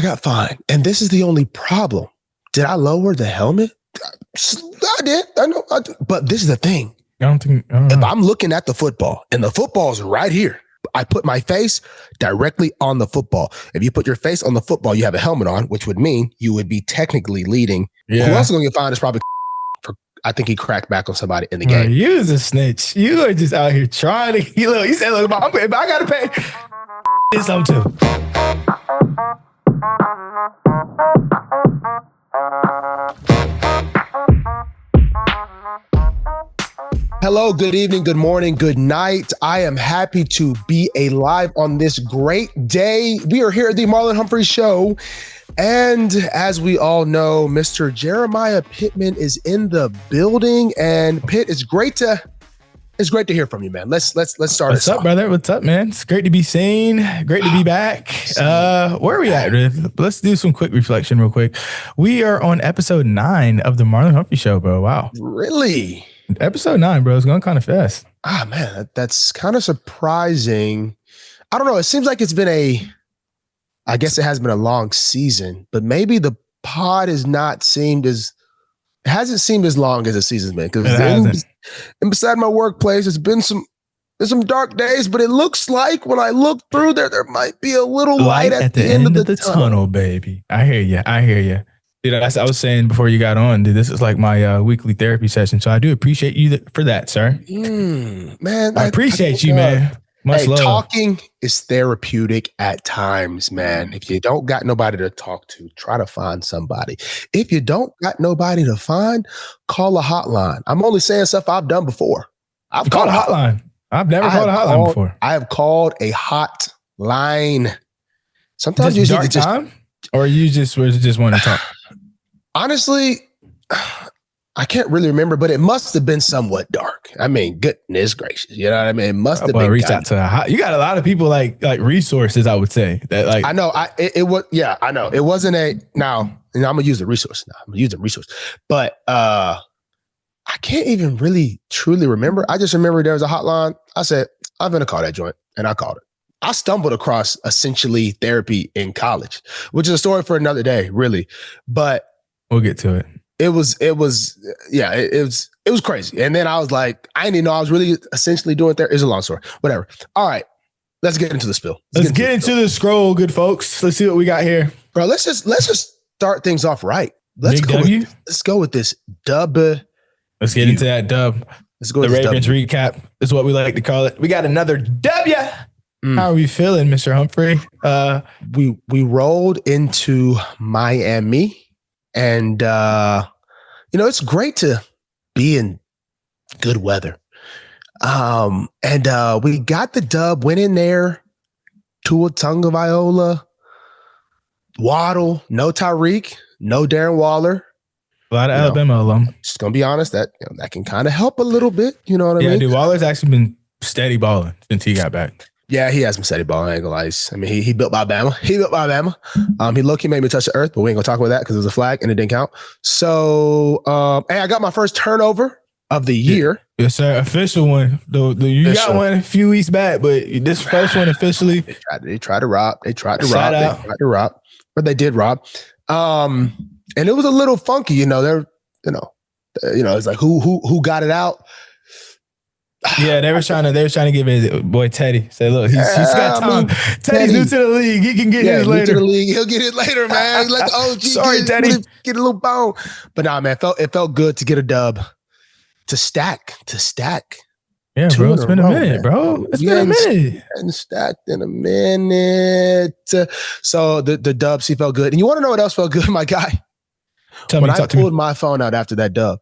got fined. And this is the only problem. Did I lower the helmet? I did. I know. I did. But this is the thing. If I'm looking at the football and the football's right here, I put my face directly on the football. If you put your face on the football, you have a helmet on, which would mean you would be technically leading. Yeah. Who else is going to get fined is probably I think he cracked back on somebody in the game. You was a snitch. You are just out here trying to. He said, look, I got to pay. It's something too. Hello, good evening, good morning, good night. I am happy to be alive on this great day. We are here at the Marlon Humphrey Show. And as we all know, Mr. Jeremiah Pittman is in the building. And Pitt, it's great to hear from you, man. Let's start. What's up, brother? What's up, man? It's great to be seen. Great to be back. Where are we at, Riv? Let's do some quick reflection real quick. We are on episode 9 of the Marlon Humphrey Show, bro. Wow. Really? Episode 9, bro. It's going kind of fast. Man, that's kind of surprising. I don't know. It seems like it's been I guess it has been a long season, but maybe the pod hasn't seemed as long as the season's been. Because beside my workplace, there's been some dark days, but it looks like when I look through there might be a little light at the end of the tunnel, baby. I hear you. Dude, I was saying before you got on, dude, this is like my weekly therapy session. So I do appreciate you for that, sir. Man, I appreciate you, man. Much love. Talking is therapeutic at times, man. If you don't got nobody to talk to, try to find somebody. If you don't got nobody to find, call a hotline. I'm only saying stuff I've done before. I've called a hotline. I've never called a hotline before. I have called a hotline. Sometimes you dark time, or you just want to talk. Honestly, I can't really remember, but it must have been somewhat dark. I mean, goodness gracious, you know what I mean? It must have been. Reach out to you got a lot of people like resources. I would say that I know. It was. Yeah, I know. It wasn't now. I'm gonna use a resource now. I'm gonna use a resource, but I can't even really truly remember. I just remember there was a hotline. I said I'm gonna call that joint, and I called it. I stumbled across essentially therapy in college, which is a story for another day, really. But we'll get to it. It was crazy. And then I was like, I didn't even know I was really essentially doing therapy. It's a long story. Whatever. All right. Let's get into the spill. Let's get into the scroll, good folks. Let's see what we got here. Bro, let's just start things off right. Let's go with this dub. Let's get into that dub. Let's go with the Ravens recap is what we like to call it. We got another W. How are we feeling, Mr. Humphrey? We rolled into Miami. And, it's great to be in good weather. And we got the dub, went in there, Tua Tagovailoa, Waddle, no Tyreek, no Darren Waller. A lot of Alabama alum. Just going to be honest, that can kind of help a little bit. You know what I mean? Yeah, dude, Waller's actually been steady balling since he got back. Yeah, he has been steady balling. I ain't gonna lie. I mean, he built by Bama. He low-key made me touch the earth, but we ain't gonna talk about that because it was a flag and it didn't count. So, hey, I got my first turnover of the year. Yes, sir. Official one. You got one a few weeks back, but this first one officially. They tried to rob. But they did rob. And it was a little funky, it's like who got it out. Yeah, they were trying to give his boy Teddy. Say, look, he's got time. Teddy's new to the league. He can get his later. New to the league. He'll get it later, man. He's like the OG. Sorry, Teddy. Get a little bone. But nah, man, it felt good to get a dub. To stack. Yeah, bro. It's been a minute, bro. It's been a minute. And stacked in a minute. So the dubs, he felt good. And you want to know what else felt good, my guy? When I pulled my phone out after that dub,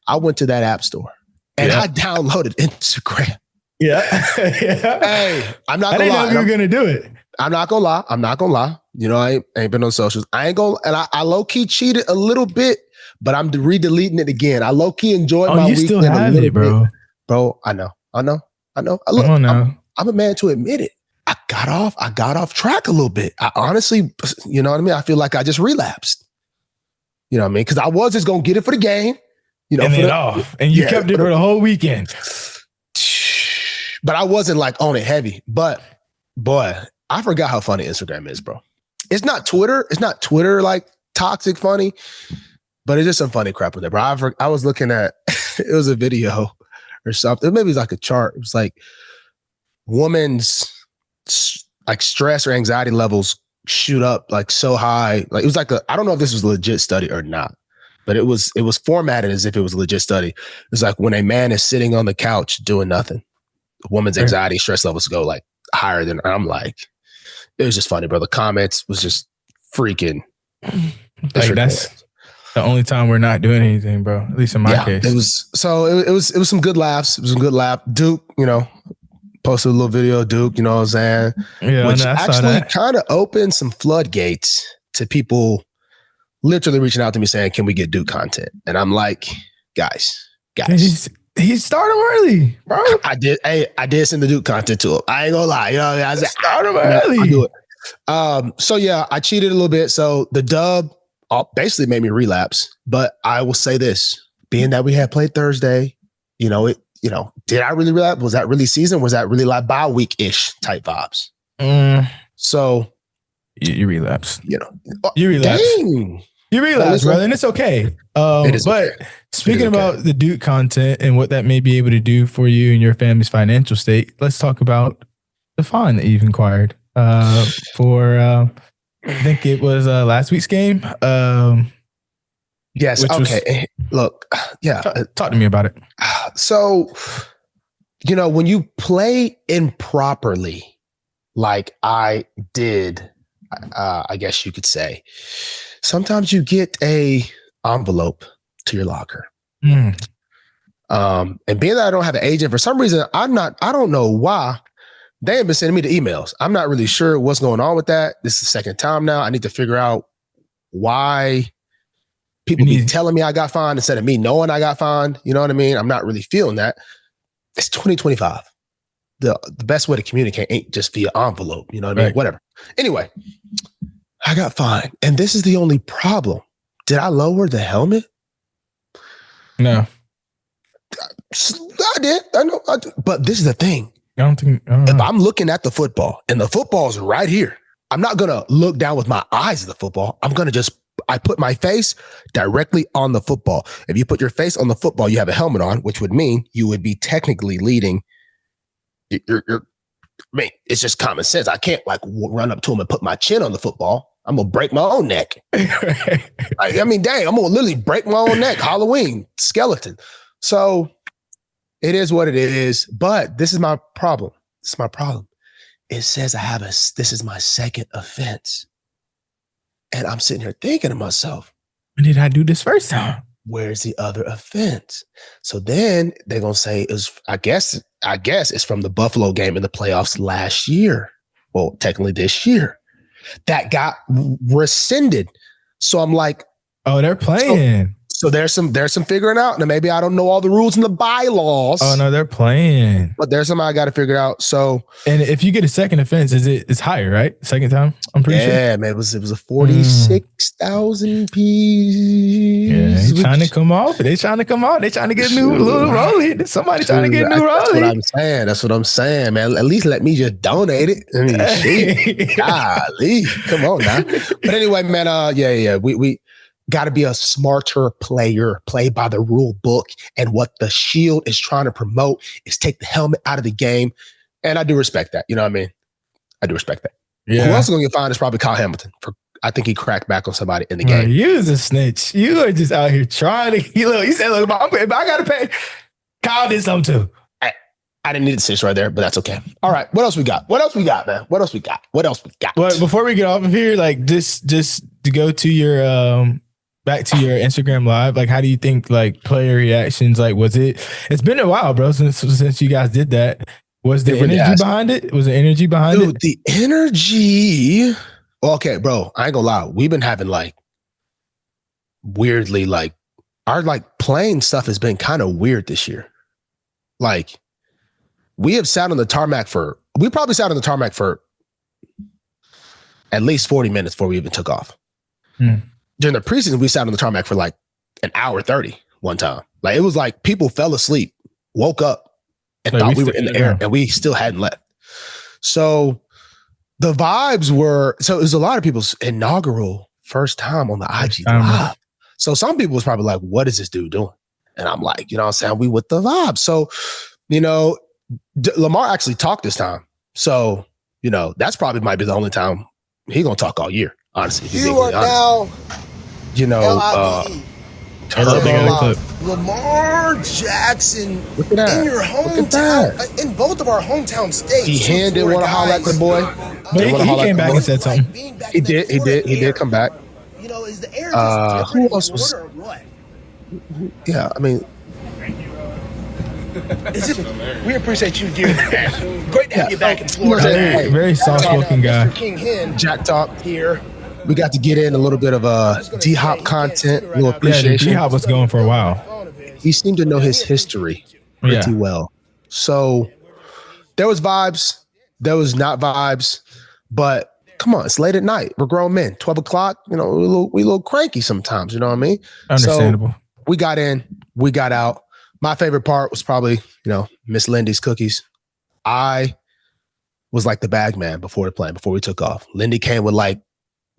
I went to that app store. And I downloaded Instagram. Yeah. Hey, I'm not gonna lie. I didn't know you were gonna do it. I'm not gonna lie. I ain't been on socials. I ain't gonna, and I low-key cheated a little bit, but I'm re-deleting it again. I low-key enjoyed my weekend still have a little bro. Bit. Bro, I know. I'm a man to admit it. I got off track a little bit. I honestly, you know what I mean? I feel like I just relapsed. You know what I mean? Because I was just gonna get it for the game. And then off. And you kept it for the whole weekend. But I wasn't like on it heavy. But boy, I forgot how funny Instagram is, bro. It's not Twitter. It's not Twitter like toxic funny, but it's just some funny crap with it. Bro, I was looking at it was a video or something. Maybe it's like a chart. It was like woman's like stress or anxiety levels shoot up like so high. Like it was like I don't know if this was a legit study or not, but it was formatted as if it was a legit study. It was like when a man is sitting on the couch doing nothing, a woman's anxiety stress levels go like higher than. I'm like, it was just funny, bro. The comments was just freaking. Like that's the only time we're not doing anything, bro. At least in my case. It was some good laughs. It was some good laugh. Duke, posted a little video of Duke, you know what I'm saying? Yeah, which actually kind of opened some floodgates to people literally reaching out to me saying, can we get Duke content? And I'm like, guys. He started early, bro. I did send the Duke content to him. I ain't gonna lie. I said, start him early. I'll do it. So yeah, I cheated a little bit. So the dub basically made me relapse. But I will say this, being that we had played Thursday, did I really relapse? Was that really season? Was that really like bye week-ish type vibes? So you relapse. You relapse. Dang. You relapse, brother, and it's okay. But okay. Speaking about the Duke content and what that may be able to do for you and your family's financial state, let's talk about the fine that you've inquired for. I think it was last week's game. Yes. Okay. Look. Yeah. Talk to me about it. So, when you play improperly, like I did, I guess you could say, sometimes you get a envelope to your locker. And being that I don't have an agent, for some reason, I don't know why they have been sending me the emails. I'm not really sure what's going on with that. This is the second time now. I need to figure out why people be telling me I got fined instead of me knowing I got fined. You know what I mean? I'm not really feeling that. It's 2025. The best way to communicate ain't just via envelope. You know what I mean? Whatever. Anyway, I got fined. And this is the only problem. Did I lower the helmet? No. I did. I know. I did. But this is the thing. If I'm looking at the football and the football's right here, I'm not going to look down with my eyes at the football. I'm going to I put my face directly on the football. If you put your face on the football, you have a helmet on, which would mean you would be technically leading. It's just common sense. I can't run up to him and put my chin on the football. I'm going to break my own neck. Dang, I'm going to literally break my own neck. Halloween, skeleton. So it is what it is. But this is my problem. It says this is my second offense. And I'm sitting here thinking to myself, when did I do this first time? Where's the other offense? So then they're going to say, I guess it's from the Buffalo game in the playoffs last year. Well, technically this year. That got rescinded. So I'm like, oh, they're playing. So there's some figuring out. And maybe I don't know all the rules and the bylaws. Oh no, they're playing. But there's something I got to figure out. So, and if you get a second offense, it's higher, right? Second time, I'm pretty sure. Yeah, man, it was a 46,000 piece. Yeah, they trying to come off. They trying to get a new little rollie. Somebody trying to get a new rollie. That's what I'm saying, man. At least let me just donate it. I mean, shit. Golly, come on now. But anyway, man. We got to be a smarter player, play by the rule book. And what the Shield is trying to promote is take the helmet out of the game. And I do respect that. You know what I mean? I do respect that. Yeah. Who else is going to get fined is probably Kyle Hamilton. I think he cracked back on somebody in the game. You was a snitch. You are just out here trying to. He said, look, if I got to pay, Kyle did something too. I didn't need to snitch right there, but that's okay. All right. What else we got, man? What else we got? Well, before we get off of here, just to go to your back to your Instagram live, how do you think player reactions, it's been a while, bro, since you guys did that. Was the energy behind it? Was the energy behind it? The energy. Okay, bro, I ain't gonna lie. We've been having weirdly, our playing stuff has been kind of weird this year. We have sat on the tarmac for at least 40 minutes before we even took off. During the preseason, we sat on the tarmac for an hour 30 one time. It was people fell asleep, woke up, and thought we were in the air, and we still hadn't left. So The vibes were, so it was a lot of people's inaugural first time on the IG Live. So some people was probably like, what is this dude doing? And I'm like, you know what I'm saying? We with the vibe. So, you know, Lamar actually talked this time. So, you know, that's probably might be the only time he gonna talk all year, honestly. You are now, you know, Lamar Jackson in your hometown, in both of our hometown states. He didn't want to holler at the boy. But he came back and said something. He did come back. You know, is the air just who else was? or what? Yeah, I mean, we appreciate you doing that. Great to have you back in Florida. Hey, very soft-spoken guy. King Hen Jack Talk here. We got to get in a little bit of D-Hop content, a little appreciation. D-Hop was going for a while. He seemed to know his history pretty well. So there was vibes, there was not vibes, but come on, it's late at night. We're grown men. 12 o'clock, you know, we a little cranky sometimes, you know what I mean? Understandable. So we got in, we got out. My favorite part was probably, you know, Miss Lindy's cookies. I was like the bag man before the plane, before we took off. Lindy came with like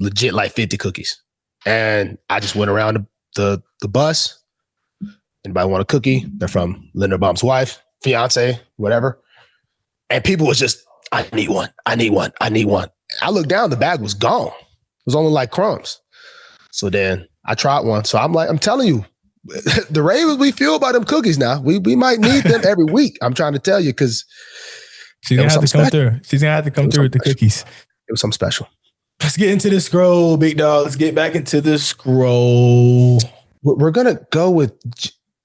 legit like 50 cookies. And I just went around the bus. Anybody want a cookie? They're from Linderbaum's wife, fiance, whatever. And people was just, I need one. I looked down, the bag was gone. It was only like crumbs. So then I tried one. So I'm telling you, the Ravens, we feel about them cookies now. We might need them every week. I'm trying to tell you because she's gonna have to come through. She's gonna have to come through with the cookies. It was something special. Let's get into the scroll, big dog. Let's get back into the scroll. We're gonna go with,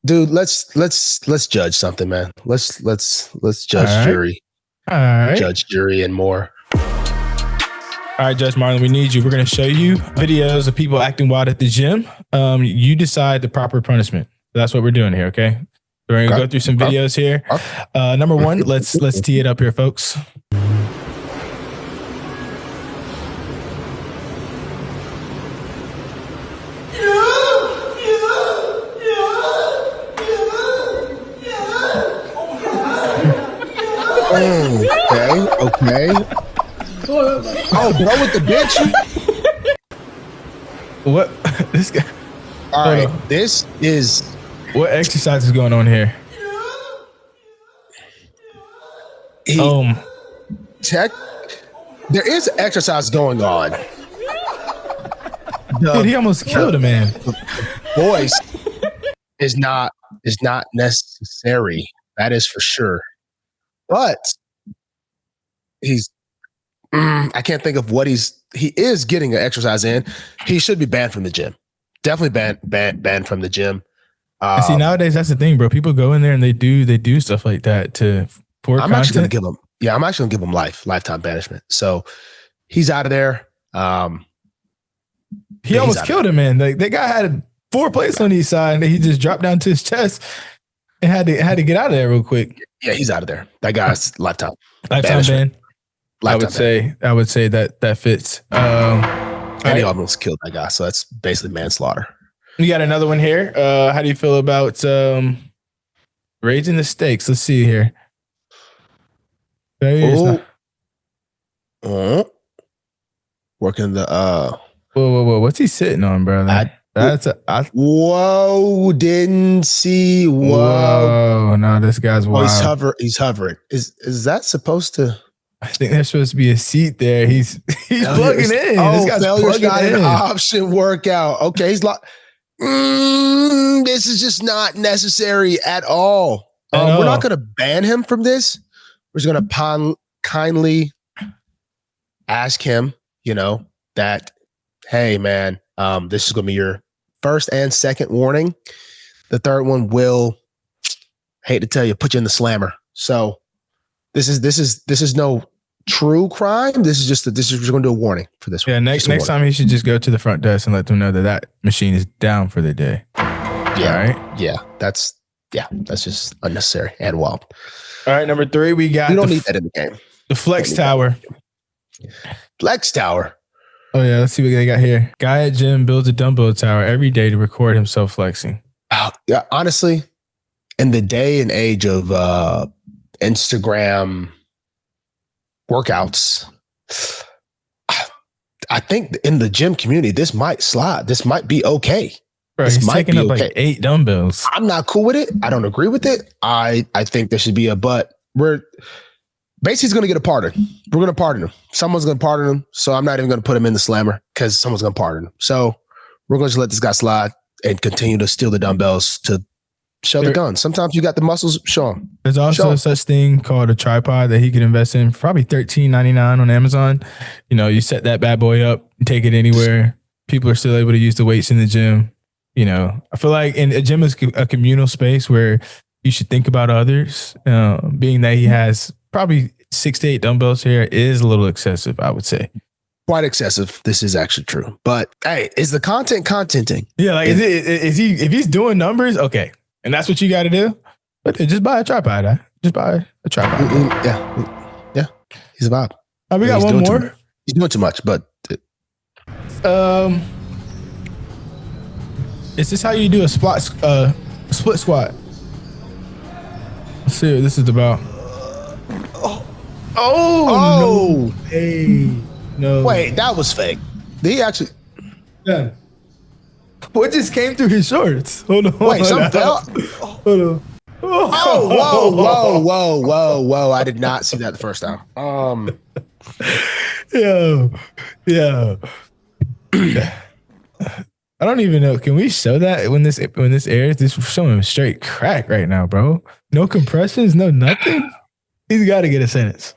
dude. Let's judge something, man. Let's judge jury. All right. Judge, jury, and more. All right, Judge Marlon, we need you. We're going to show you videos of people acting wild at the gym. You decide the proper punishment. That's what we're doing here, okay? We're going to go through some videos here. Number one, let's tee it up here, folks. Okay. Oh, bro, with the bitch. What? This guy. All right, this is what exercise is going on here? There is exercise going on. Dude, he almost killed a man. The voice is not necessary. That is for sure. But I can't think of what he is getting an exercise in. He should be banned from the gym. Definitely banned from the gym. See, nowadays that's the thing, bro. People go in there and they do stuff like that for I'm actually gonna give him. Yeah, I'm actually gonna give him lifetime banishment. So he's out of there. He almost killed him, man. Like, that guy had 4 plates on each side, and he just dropped down to his chest and had to get out of there real quick. Yeah, he's out of there. That guy's lifetime ban. I would say that fits. He almost killed that guy, so that's basically manslaughter. We got another one here. How do you feel about raising the stakes? Let's see here. Working the Whoa! What's he sitting on, brother? Whoa! Didn't see. Whoa! No, this guy's wild. He's hovering. Is that supposed to? I think there's supposed to be a seat there. He's plugging in. This guy's plugging in. Option workout. Okay, he's like, this is just not necessary at all. We're not going to ban him from this. We're just going to kindly ask him, that, hey, man, this is going to be your first and second warning. The third one will, hate to tell you, put you in the slammer. So this is no true crime. This is just going to do a warning for this one. Yeah, next time he should just go to the front desk and let them know that machine is down for the day. Yeah, right? Yeah, that's just unnecessary and wild. All right, number 3, we got. You don't need that in the game. The flex tower. Flex tower. Oh yeah, let's see what they got here. Guy at gym builds a dumbbell tower every day to record himself flexing. Yeah, honestly, in the day and age of Instagram workouts, I think in the gym community, this might slide. This might be okay. Bro, this he's might taking be up okay. like 8 dumbbells. I'm not cool with it. I don't agree with it. I think there should be a but. Basically going to get a pardon. We're going to pardon him. Someone's going to pardon him. So I'm not even going to put him in the slammer because someone's going to pardon him. So we're going to just let this guy slide and continue to steal the dumbbells to show the gun. Sometimes you got the muscles. Show him. There's also such thing called a tripod that he could invest in, probably $13.99 on Amazon. You know, you set that bad boy up, take it anywhere. People are still able to use the weights in the gym. You know, I feel like a gym is a communal space where you should think about others. Being that he has probably 6 to 8 dumbbells here is a little excessive, I would say. Quite excessive. This is actually true. But hey, is the contenting? Yeah, like is he if he's doing numbers, okay. And that's what you got to do. But just buy a tripod. Just buy a tripod. Yeah. He's a vibe. We got one more. He's doing too much, but is this how you do a split squat? Let's see what this is about. Oh. No. Hey. No. Wait, that was fake. Did he actually? Yeah. What just came through his shorts? Hold on. Wait, something fell? Hold on. Whoa. I did not see that the first time. Yeah. I don't even know. Can we show that when this airs? This is showing straight crack right now, bro. No compressions, no nothing. He's got to get a sentence.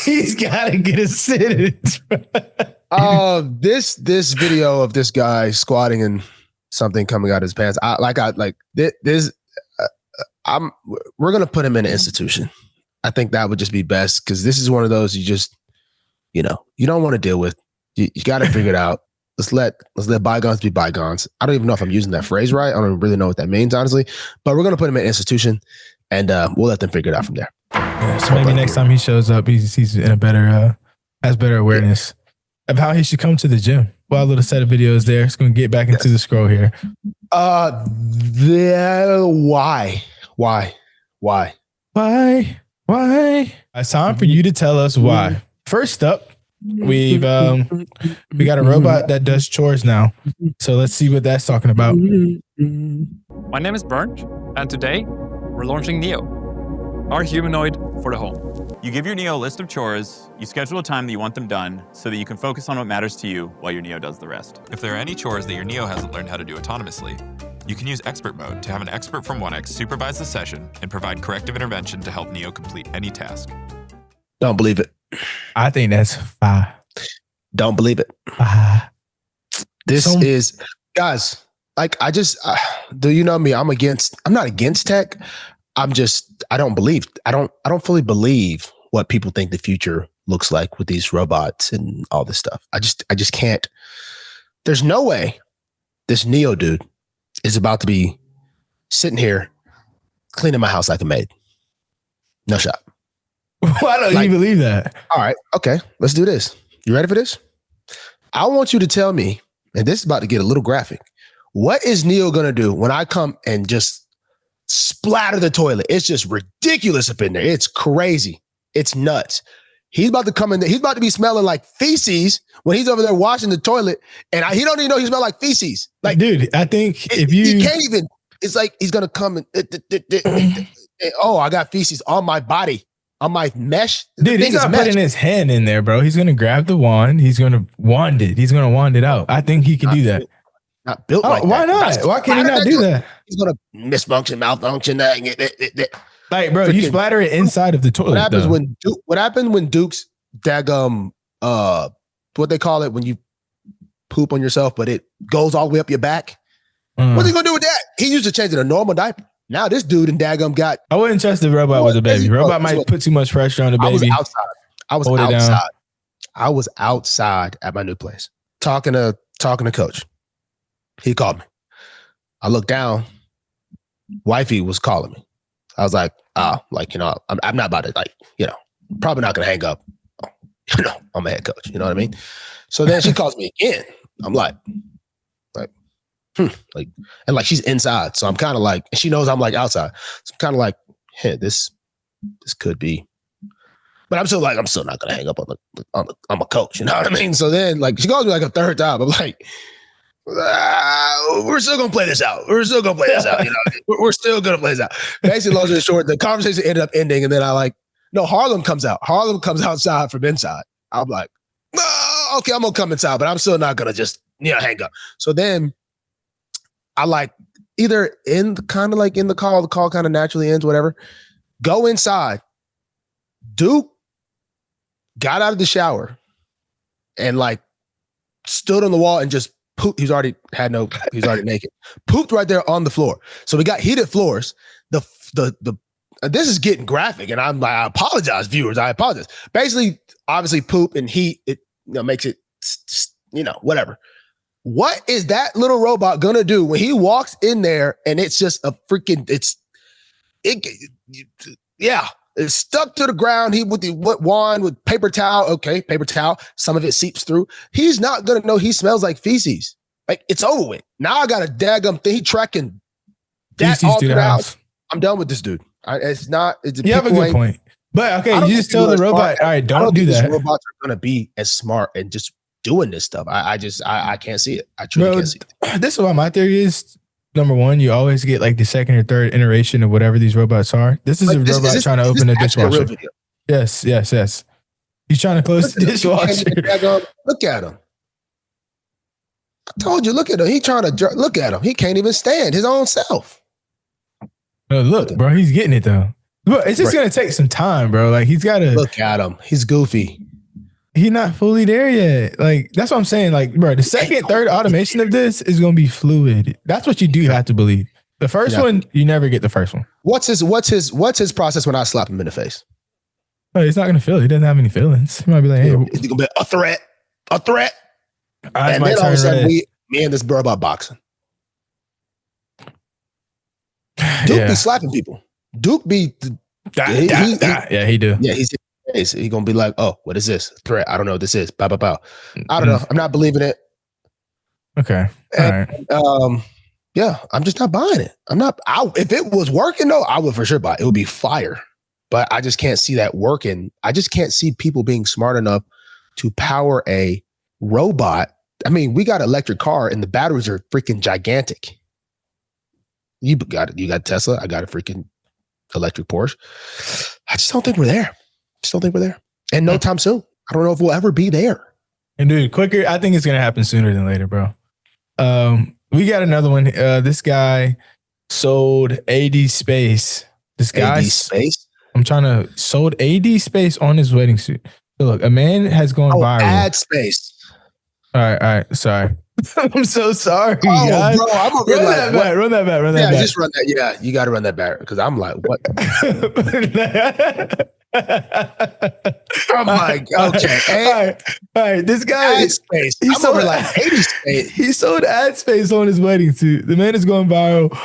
He's got to get a sentence. This video of this guy squatting and something coming out of his pants. We're gonna put him in an institution. I think that would just be best because this is one of those you don't want to deal with. You got to figure it out. Let's let bygones be bygones. I don't even know if I'm using that phrase right. I don't really know what that means, honestly. But we're gonna put him in an institution, and we'll let them figure it out from there. Yeah, so maybe next time he shows up, he's in a has better awareness of how he should come to the gym. Well, a little set of videos there. It's going to get back into the scroll here. Why? It's time for you to tell us why. First up, we got a robot that does chores now. So let's see what that's talking about. My name is Bernd, and today we're launching Neo, our humanoid for the home. You give your Neo a list of chores, you schedule a time that you want them done so that you can focus on what matters to you while your Neo does the rest. If there are any chores that your Neo hasn't learned how to do autonomously, you can use expert mode to have an expert from 1X supervise the session and provide corrective intervention to help Neo complete any task. Don't believe it. I think that's fine. Don't believe it. This is, guys, like do you know me? I'm not against tech. I don't fully believe what people think the future looks like with these robots and all this stuff. I just can't. There's no way this Neo dude is about to be sitting here cleaning my house like a maid. No shot. Why don't you believe that? All right. Okay. Let's do this. You ready for this? I want you to tell me, and this is about to get a little graphic. What is Neo going to do when I come and just splatter the toilet? It's just ridiculous up in there. It's crazy. It's nuts. He's about to come in there. He's about to be smelling like feces when he's over there washing the toilet. And he don't even know he smells like feces. Like, dude, I think he can't even, it's like he's going to come and, I got feces on my body, on my mesh. Dude, he's not putting his hand in there, bro. He's going to grab the wand. He's going to wand it. He's going to wand it out. I think he can do that. Not built like why that. Not? Why can he not do that? He's going to malfunction. Like, bro, you splatter it inside of the toilet. What happens when Duke's daggum, what they call it when you poop on yourself, but it goes all the way up your back? What's he going to do with that? He used to change it a normal diaper. Now this dude in daggum got. I wouldn't trust the robot with a baby. Robot might put too much pressure on the baby. I was outside at my new place talking to Coach. He called me. I looked down. Wifey was calling me. I was like, I'm not about to, probably not going to hang up. I'm a head coach. You know what I mean? So then she calls me again. I'm like, she's inside. So I'm kind of like, and she knows I'm like outside. So I'm kind of like, hey, this could be. But I'm still not gonna hang up on a coach. You know what I mean? So then, like, she calls me like a third time. I'm like, we're still gonna play this out. You know, we're still gonna play this out. Basically, long story short, the conversation ended up ending, and then Harlem comes out. Harlem comes outside from inside. I'm like, okay, I'm gonna come inside, but I'm still not gonna just hang up. So then I like either in the call kind of naturally ends, whatever. Go inside. Duke got out of the shower and like stood on the wall and just pooped. He's already naked. Pooped right there on the floor. So we got heated floors. This is getting graphic, and I'm like, I apologize, viewers. I apologize. Basically, obviously, poop and heat makes it whatever. What is that little robot gonna do when he walks in there and it's just a freaking it's stuck to the ground. He with the wand with paper towel. Okay, paper towel. Some of it seeps through. He's not gonna know he smells like feces. Like, it's over with. Now I got a daggum thing. He tracking that all through the house. I'm done with this dude. You have a good point. But okay, you just tell the robot, all right, don't do that. Robots are gonna be as smart and just doing this stuff. I can't see it. I truly can't see it. This is what my theory is. Number one, you always get like the second or third iteration of whatever these robots are. This is a robot trying to open a dishwasher. Yes. He's trying to close the dishwasher. Look at him. I told you, look at him. He's trying to look at him. He can't even stand his own self. Look, bro, he's getting it though. But it's just going to take some time, bro. Like, he's got to look at him. He's goofy. He's not fully there yet. Like, that's what I'm saying. Like, bro, the second, third automation of this is going to be fluid. That's what you do have to believe. The first one, you never get the first one. What's his process when I slap him in the face? Oh, he's not going to feel it. He doesn't have any feelings. He might be like, hey. It's going to be a threat. And then all of a sudden, me and this bro about boxing. Duke be slapping people. Duke be... he do. Yeah, he's gonna be like, oh, what is this? Threat. I don't know what this is. Bow, bow, bow. I don't know. I'm not believing it. Okay. All right. Yeah, I'm just not buying it. If it was working though, I would for sure buy it. It would be fire. But I just can't see that working. I just can't see people being smart enough to power a robot. I mean, we got an electric car and the batteries are freaking gigantic. You got Tesla. I got a freaking electric Porsche. I just don't think we're there. And no time soon. I don't know if we'll ever be there. And dude, quicker. I think it's going to happen sooner than later, bro. We got another one. This guy sold AD space. AD space? Sold AD space on his wedding suit. So look, a man has gone viral. Ad space. All right. Sorry. I'm so sorry, guys. Bro, I'm run that back. Yeah, just run that. Yeah, you got to run that back because I'm like, what? I'm like, okay. All right. This guy, ad space. He sold like 80 space. He sold ad space on his wedding suit. The man is going viral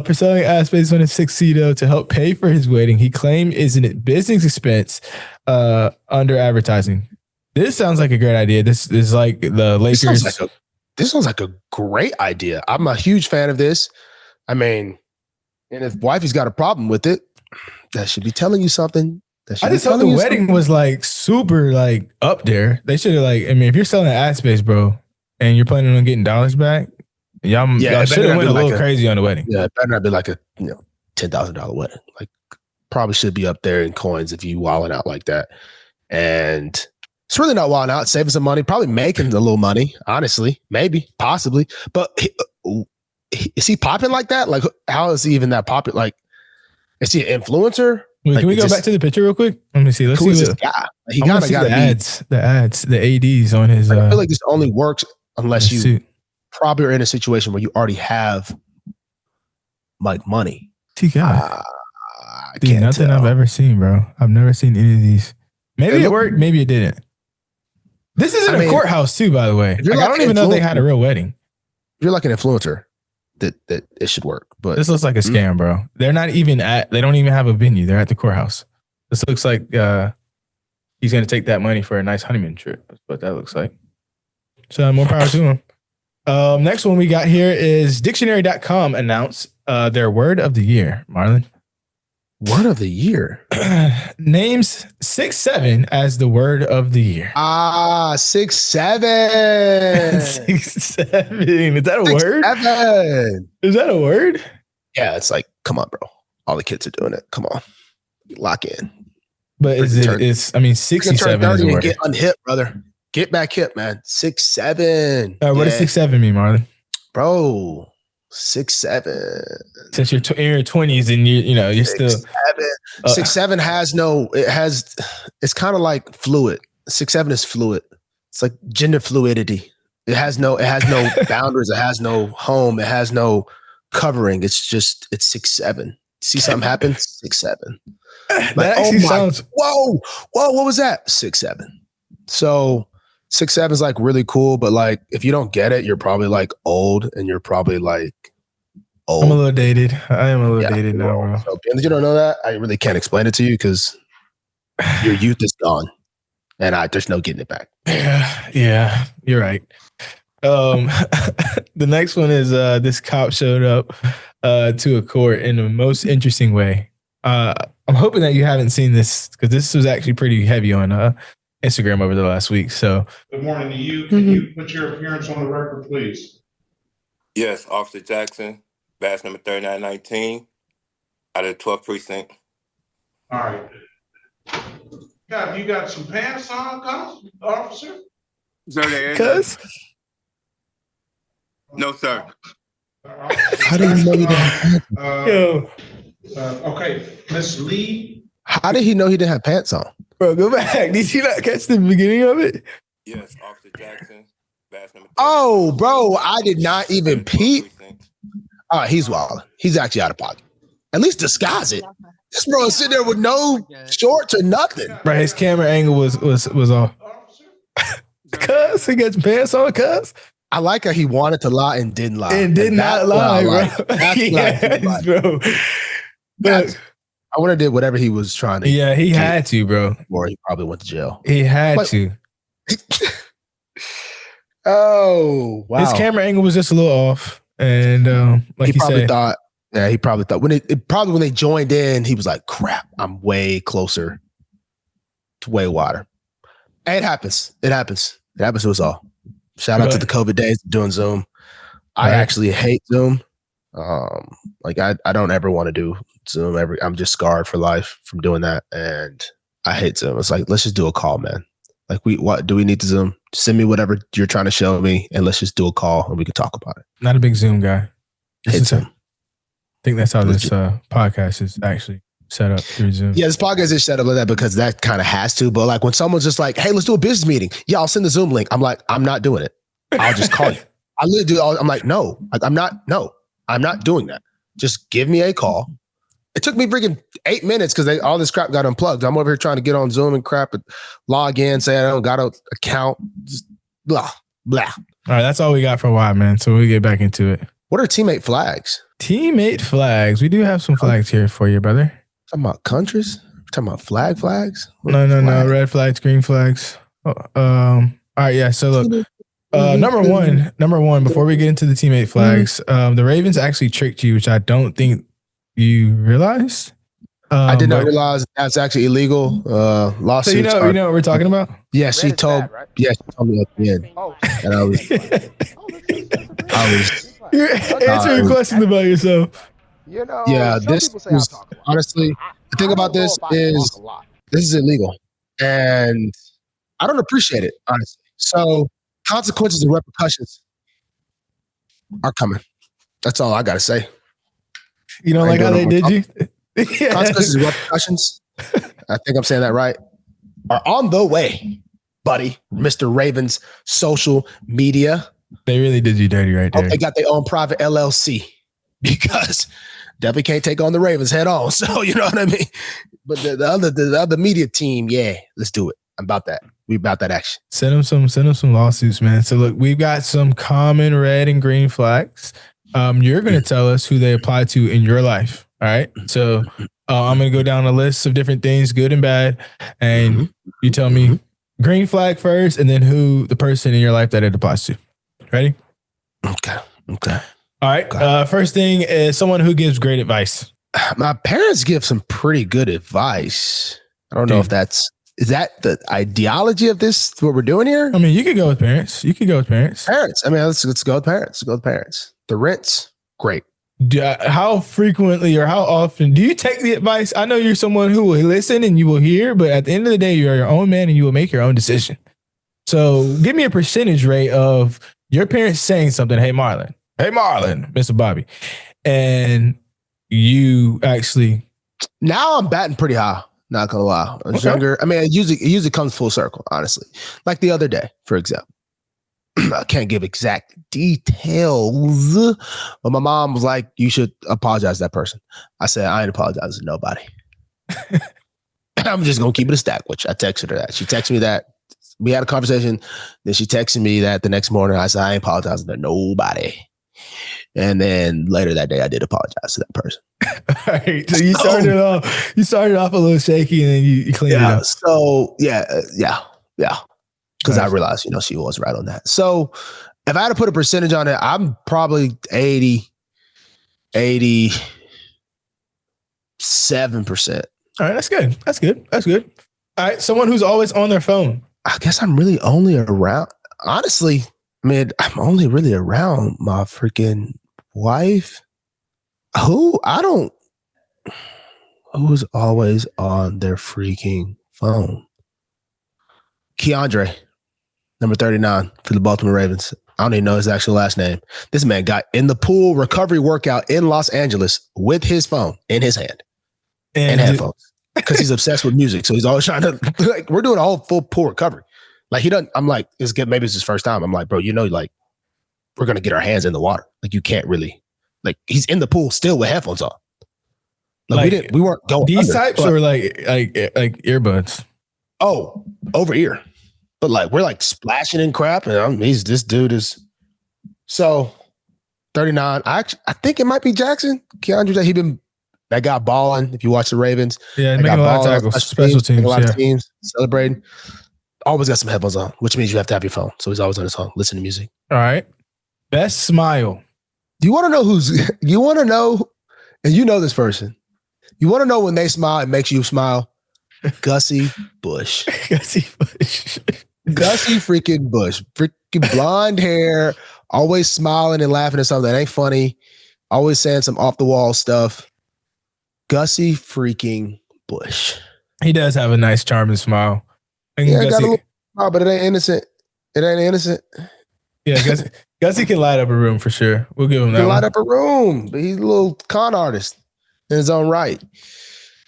for selling ad space on his tuxedo to help pay for his wedding. He claimed is a business expense under advertising. This sounds like a great idea. This is like the Lakers. This sounds like a great idea. I'm a huge fan of this. I mean, and if wifey's got a problem with it, that should be telling you something. I just thought the wedding was like super like up there. They should have if you're selling ad space, bro, and you're planning on getting dollars back, y'all should have went a little crazy on the wedding. Yeah, it better not be like a $10,000 wedding. Like, probably should be up there in coins if you wilding out like that. And it's really not wilding out, saving some money, probably making a little money, honestly, maybe, possibly. But is he popping like that? Like, how is he even that popular? Like, is he an influencer? Wait, can we go back to the picture real quick? Let me see. Let's see this guy. He kind of got the ads, the ADs on his. I feel like this only works unless you probably are in a situation where you already have like money. Dude, nothing I've ever seen, bro. I've never seen any of these. Maybe it worked, maybe it didn't. This is in a courthouse too, by the way. Like, I don't even know if they had a real wedding. If you're like an influencer, that it should work. But this looks like a scam, bro. They're not even they don't even have a venue. They're at the courthouse. This looks like he's going to take that money for a nice honeymoon trip. That's what that looks like. So more power to him. Next one we got here is dictionary.com announced their word of the year. Marlon. Word of the year. Names 6'7" as the word of the year. 6'7". 6'7". Is that a 6'7". word? Is that a word? Yeah, it's like, come on, bro. All the kids are doing it. Come on. Lock in. But is it? It's. I mean, 67 is a word. Get unhip, brother. Get back hip, man. 6'7". What does 6'7" mean, Marlon? Bro, 6'7". Since you're in your 20s and you're still 6'7" has no. It's kind of like fluid. 6'7" is fluid. It's like gender fluidity. It has no boundaries. It has no home. It has no covering. It's 6'7". See something happen? 6'7". Like, that actually sounds. Whoa! What was that? 6'7". So 6'7" is like really cool, but like if you don't get it, you're probably like old, and you're probably like old. I'm a little dated. I am a little dated now, bro. So, you don't know that? I really can't explain it to you because your youth is gone, and there's no getting it back. Yeah, you're right. The next one is this cop showed up to a court in the most interesting way. I'm hoping that you haven't seen this because this was actually pretty heavy on Instagram over the last week. So, good morning to you. Can you put your appearance on the record, please? Yes, Officer Jackson, badge number 3919, out of the 12th precinct. All right. You got some pants on, officer? Sir, there is. No, sir. How do you know he didn't have okay, Miss Lee. How did he know he didn't have pants on? Bro, go back. Did you not catch the beginning of it? Yes, Officer Jackson, badge number 3919. Oh, bro, I did not even peep. Oh, he's wild. He's actually out of pocket. At least disguise it. This bro is sitting there with no shorts or nothing. Bro, his camera angle was off. Cuz he got pants on, cuz. I like how he wanted to lie and didn't lie. And did not lie, bro. Yes, bro. I would have did whatever he was trying to. Yeah, he had to, bro. Or he probably went to jail. He had to. Oh, wow. His camera angle was just a little off. And like he probably said, thought, he probably thought when they joined in, he was like, crap, I'm way closer to way wider. And it happens. It happens to us all. Shout out to the COVID days of doing Zoom. I actually hate Zoom. Like I don't ever want to do Zoom. I'm just scarred for life from doing that, and I hate Zoom. It's like, let's just do a call, man. Like what do we need to Zoom? Send me whatever you're trying to show me, and let's just do a call and we can talk about it. Not a big Zoom guy. Hate Zoom. I think that's how this podcast is actually set up through Zoom. Yeah, this podcast is set up like that because that kind of has to. But like when someone's just like, "Hey, let's do a business meeting," yeah, I'll send the Zoom link. I'm like, I'm not doing it. I'll just call you. I literally do. I'm like, no, like, I'm not doing that. Just give me a call. It took me freaking 8 minutes because all this crap got unplugged. I'm over here trying to get on Zoom and crap, and log in, say I don't got an account. Just blah, blah. All right, that's all we got for a while, man. So we'll get back into it. What are teammate flags? Teammate flags. We do have some flags here for you, brother. Talking about countries? Talking about flags? No. Red flags, green flags. All right, yeah. So look, number one, before we get into the teammate flags, the Ravens actually tricked you, which I don't think you realized. I did not realize that's actually illegal. Lawsuits. So you know what we're talking about? Yeah, she told me at the end. And I was you're answering questions about yourself. Yeah, this is honestly, the thing about this is illegal. And I don't appreciate it, honestly. So consequences and repercussions are coming. That's all I got to say. You don't like how they did you? Consequences and repercussions, I think I'm saying that right, are on the way, buddy. Mr. Ravens social media. They really did you dirty right there. They got their own private LLC because definitely can't take on the Ravens head on. So you know what I mean? But the other media team, yeah, let's do it. I'm about that. We about that action. Send them some lawsuits, man. So look, we've got some common red and green flags. You're going to tell us who they apply to in your life. All right. So I'm going to go down a list of different things, good and bad. And you tell me green flag first, and then who the person in your life that it applies to. Ready? Okay. All right. First thing is someone who gives great advice. My parents give some pretty good advice. I don't know if is that the ideology of this, what we're doing here? I mean, you could go with parents. Parents. I mean, let's go with parents. Let's go with parents. The rents, great. How frequently or how often do you take the advice? I know you're someone who will listen and you will hear, but at the end of the day, you're your own man and you will make your own decision. So give me a percentage rate of your parents saying something. Hey, Marlon, Mr. Bobby. And you actually. Now I'm batting pretty high. Not gonna lie. I was younger. I mean, it usually comes full circle, honestly. Like the other day, for example. I can't give exact details, but my mom was like, you should apologize to that person. I said, I ain't apologizing to nobody. I'm just going to keep it a stack, which I texted her that. She texted me that. We had a conversation. Then she texted me that the next morning. I said, I ain't apologizing to nobody. And then later that day, I did apologize to that person. All right. So you started off a little shaky and then you cleaned it up. So yeah. Because I realized, she was right on that. So if I had to put a percentage on it, I'm probably 87%. All right, that's good. All right, someone who's always on their phone. I guess I'm really only around, honestly, I'm only really around my freaking wife. Who's always on their freaking phone? Keandre. Number 39 for the Baltimore Ravens. I don't even know his actual last name. This man got in the pool recovery workout in Los Angeles with his phone in his hand and headphones because he's obsessed with music. So he's always trying to, we're doing a whole full pool recovery. Like he doesn't, I'm like, it's good. Maybe it's his first time. I'm like, bro, we're going to get our hands in the water. Like you can't really, he's in the pool still with headphones on. We weren't going these types or like earbuds. Oh, over ear. But we're splashing and crap, and this dude is so 39. I think it might be Jackson. Keandre, that guy balling. If you watch the Ravens, making a lot of tackles, special teams, a lot of teams celebrating. Always got some headphones on, which means you have to have your phone. So he's always on his phone, listening to music. All right, best smile. Do you want to know you want to know, and you know this person. You want to know when they smile, it makes you smile. Gussie Bush. Gussie freaking Bush. Freaking blonde hair, always smiling and laughing at something that ain't funny, always saying some off the wall stuff. Gussie freaking Bush. He does have a nice, charming smile. Yeah, got a little smile, but it ain't innocent. Yeah, Gussie can light up a room for sure. We'll give him that. He can light up a room, but he's a little con artist in his own right.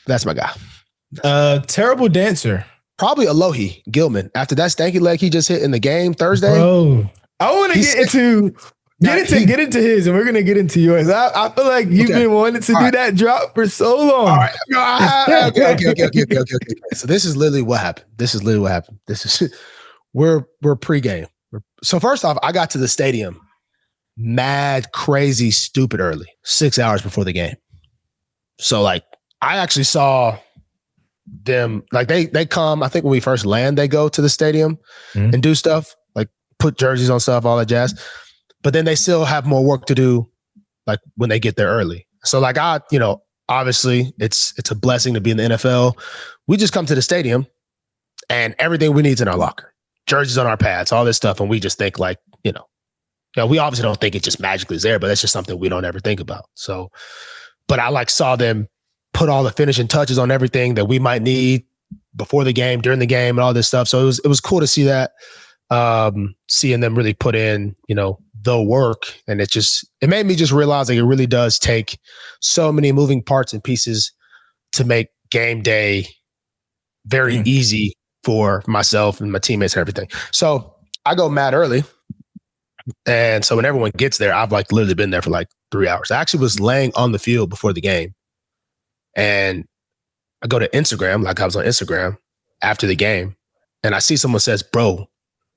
That's my guy. Terrible dancer. Probably Alohi Gilman. After that stanky leg he just hit in the game Thursday. Bro, I want to get into his, and we're gonna get into yours. I feel like you've been wanting to do that drop for so long. All right. Okay. So this is literally what happened. We're pregame. So first off, I got to the stadium mad, crazy, stupid early, 6 hours before the game. So I actually saw them, they come, I think when we first land, they go to the stadium and do stuff, put jerseys on stuff, all that jazz. But then they still have more work to do, when they get there early. So obviously it's a blessing to be in the NFL. We just come to the stadium and everything we need is in our locker, jerseys on our pads, all this stuff. And we just think we obviously don't think it just magically is there, but that's just something we don't ever think about. So, but I saw them put all the finishing touches on everything that we might need before the game, during the game, and all this stuff. So it was cool to see that, seeing them really put in, the work. And it made me just realize it really does take so many moving parts and pieces to make game day very easy for myself and my teammates and everything. So I go mad early. And so when everyone gets there, I've literally been there for 3 hours. I actually was laying on the field before the game. And I go to Instagram, I was on Instagram after the game, and I see someone says, bro,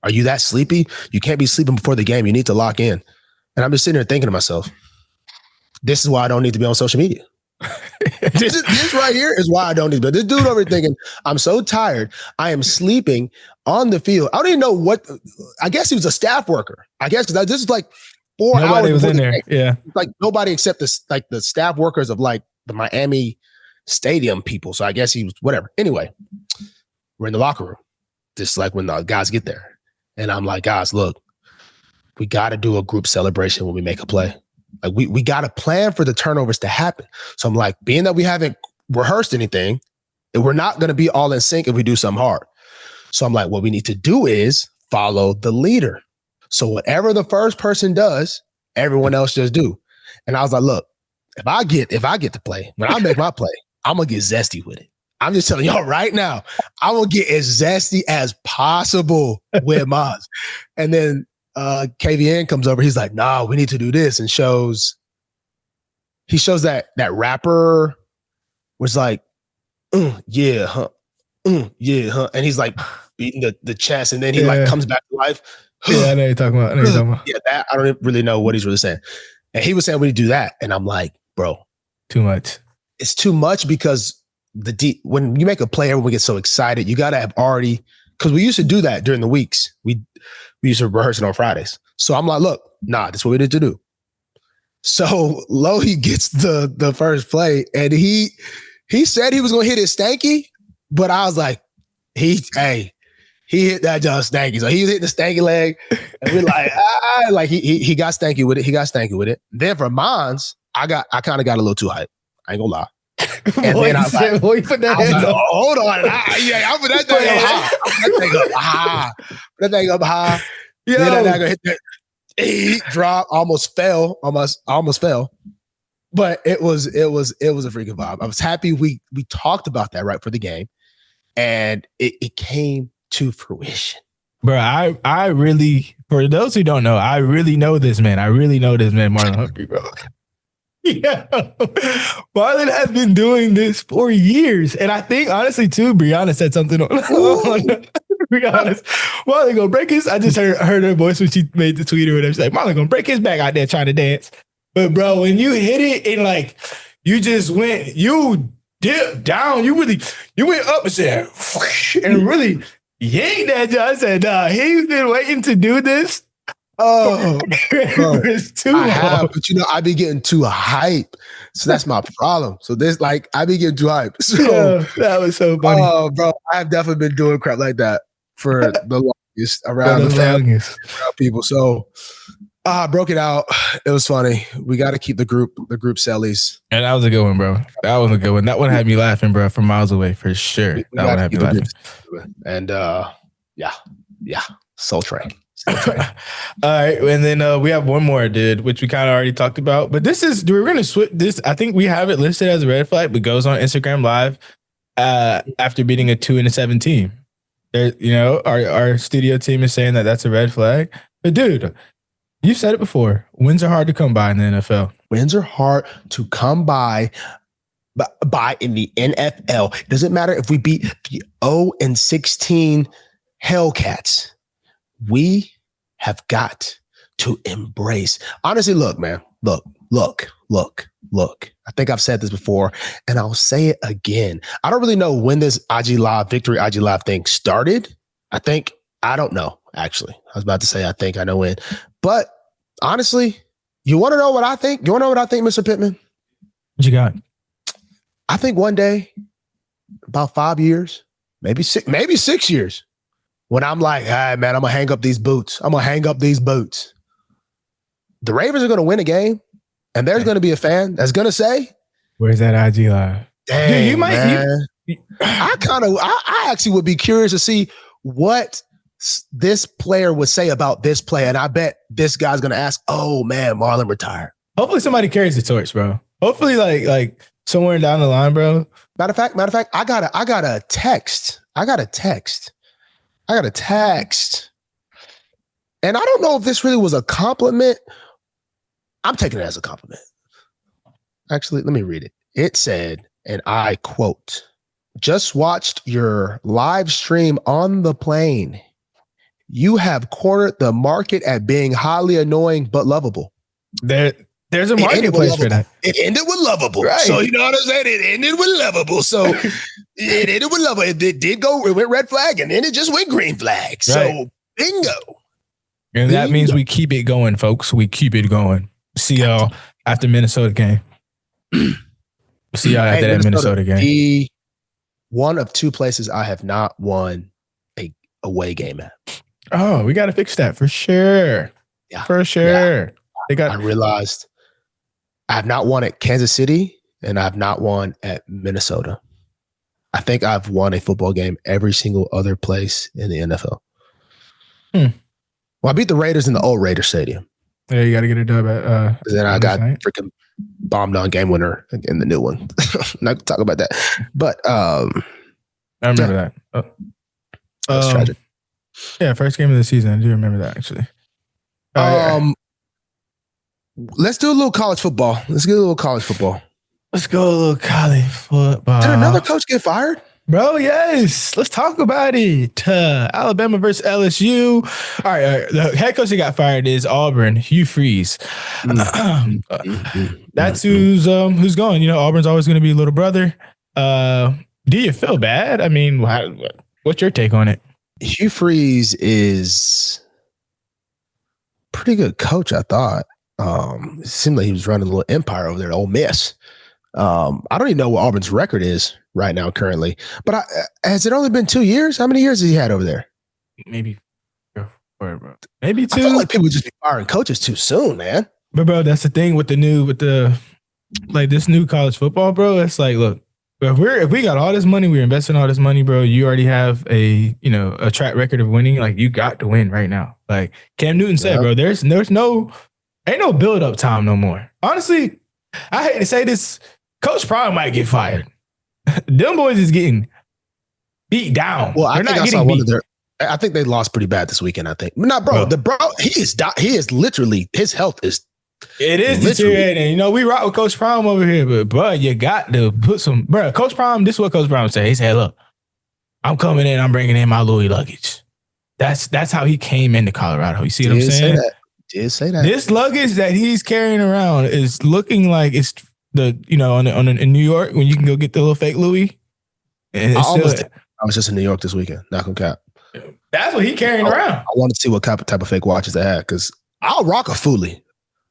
are you that sleepy? You can't be sleeping before the game. You need to lock in. And I'm just sitting there thinking to myself, this is why I don't need to be on social media. This right here is why I don't need to. But this dude over here thinking, I'm so tired. I am sleeping on the field. I don't even know I guess he was a staff worker. I guess because this is 4 hours. Nobody was in there. Yeah. Nobody except the staff workers of the Miami Stadium people. So I guess he was whatever. Anyway, we're in the locker room. Just like when the guys get there. And I'm like, guys, look, we got to do a group celebration when we make a play. Like we got to plan for the turnovers to happen. So I'm like, being that we haven't rehearsed anything, we're not going to be all in sync if we do something hard. So I'm like, what we need to do is follow the leader. So whatever the first person does, everyone else just do. And I was like, look, if I get to play, when I make my play, I'm going to get zesty with it. I'm just telling y'all right now, I'm going to get as zesty as possible with mine. And then KVN comes over. He's like, nah, we need to do this. And shows that rapper was like, yeah, huh. Yeah, huh. And he's like beating the chest. And then he like comes back to life. Yeah, I know you're talking about. Yeah, that I don't really know what he's really saying. And he was saying we need to do that. And I'm like, bro. Too much. It's too much because when you make a play, everyone gets so excited. You got to have already, because we used to do that during the weeks. We used to rehearse it on Fridays. So I'm like, look, that's what we need to do. So Lohi gets the first play, and he said he was going to hit it stanky, but I was like, he hit that just stanky. So he was hitting the stanky leg, and we're like, he got stanky with it. He got stanky with it. Then for mines, I kind of got a little too hype. I ain't gonna lie. And boy, then I was like, put that hands up. Hold on. I put that thing up high. Put that thing up high. Yo. Then that guy hit that. He dropped, almost fell. But it was a freaking vibe. I was happy we talked about that right for the game, and it came to fruition. Bro, I really, for those who don't know, I really know this man. Marlon Humphrey, bro. Yeah, Marlon has been doing this for years, and I think honestly too, Brianna said something on be honest. Marlon gonna break his. I just heard her voice when she made the tweet or whatever. She's like, Marlon gonna break his back out there trying to dance. But bro, when you hit it and like you dipped down, you went up and said, and really yanked that. I said, nah, he's been waiting to do this. Oh, it's too long. But I be getting too hype, so that's my problem. So this, like, I be getting too hype. So yeah, that was so funny. Oh, bro, I've definitely been doing crap like that for the longest around the family, around people. So I broke it out. It was funny. We got to keep the group sellies. And that was a good one, bro. That was a good one. That one had me laughing, bro, from miles away for sure. That one had me laughing. And yeah, Soul Train. All right, and then we have one more, dude, which we kind of already talked about. But we're going to switch this. I think we have it listed as a red flag, but goes on Instagram Live after beating a 2-7 team. Our studio team is saying that that's a red flag. But dude, you said it before. Wins are hard to come by in the NFL. Wins are hard to come by in the NFL. It doesn't matter if we beat the 0-16 Hellcats. We have got to embrace. Honestly, look, man. Look. I think I've said this before, and I'll say it again. I don't really know when this Victory IG Live thing started. I don't know, actually. I was about to say I think I know when. But honestly, you want to know what I think? You want to know what I think, Mr. Pittman? What you got? I think one day, about 5 years, maybe 6 years, when I'm like, hey, man, I'm going to hang up these boots. The Ravens are going to win a game, and there's going to be a fan that's going to say, where's that IG Live? Dang, dude, you might. I actually would be curious to see what this player would say about this play, and I bet this guy's going to ask, oh, man, Marlon retired. Hopefully somebody carries the torch, bro. Hopefully like somewhere down the line, bro. Matter of fact, I got a text. And I don't know if this really was a compliment. I'm taking it as a compliment. Actually, let me read it. It said, and I quote, just watched your live stream on the plane. You have cornered the market at being highly annoying but lovable. There's a marketplace for that. It ended with lovable. Right. So you know what I'm saying? It ended with lovable. So it ended with lovable. It went red flag and then it just went green flag. Right. So bingo. And that means we keep it going, folks. We keep it going. See y'all after Minnesota game. See y'all at that Minnesota game. One of two places I have not won a away game at. Oh, we got to fix that for sure. Yeah, for sure. I realized I have not won at Kansas City and I have not won at Minnesota. I think I've won a football game every single other place in the NFL. Well, I beat the Raiders in the old Raider Stadium. Yeah, you got to get a dub at. Then I got freaking bombed on game winner in the new one. Not gonna talk about that, but I remember that. That's tragic. Yeah, first game of the season. I do remember that actually. Let's do a little college football. Let's get a little college football. Let's go a little college football. Did another coach get fired? Bro, yes. Let's talk about it. Alabama versus LSU. All right. The head coach that got fired is Auburn, Hugh Freeze. That's who's going. You know, Auburn's always going to be little brother. Do you feel bad? I mean, what's your take on it? Hugh Freeze is a pretty good coach, I thought. It seemed like he was running a little empire over there at Ole Miss. I don't even know what Auburn's record is right now currently. But has it only been 2 years? How many years has he had over there? Maybe 4, bro. Maybe 2. I feel like people just be firing coaches too soon, man. But bro, that's the thing with this new college football, bro. It's like, look, if we got all this money, we're investing all this money, bro. You already have a track record of winning. Like, you got to win right now. Like Cam Newton said, bro, there's no build up time no more. Honestly, I hate to say this, Coach Prime might get fired. Them boys is getting beat down. Well, I think they lost pretty bad this weekend. I think, he is literally, his health is. It is deteriorating. You know, we rock with Coach Prime over here, but bro, you got to put some. Bro, Coach Prime. This is what Coach Prime said. He said, "Look, I'm coming in. I'm bringing in my Louis luggage." That's how he came into Colorado. You see what I'm saying? Did say that. This luggage that he's carrying around is looking like it's in New York when you can go get the little fake Louis. And I was just in New York this weekend. Not on cap. That's what he carrying around. I want to see what type of fake watches they had because I'll rock a Foolie,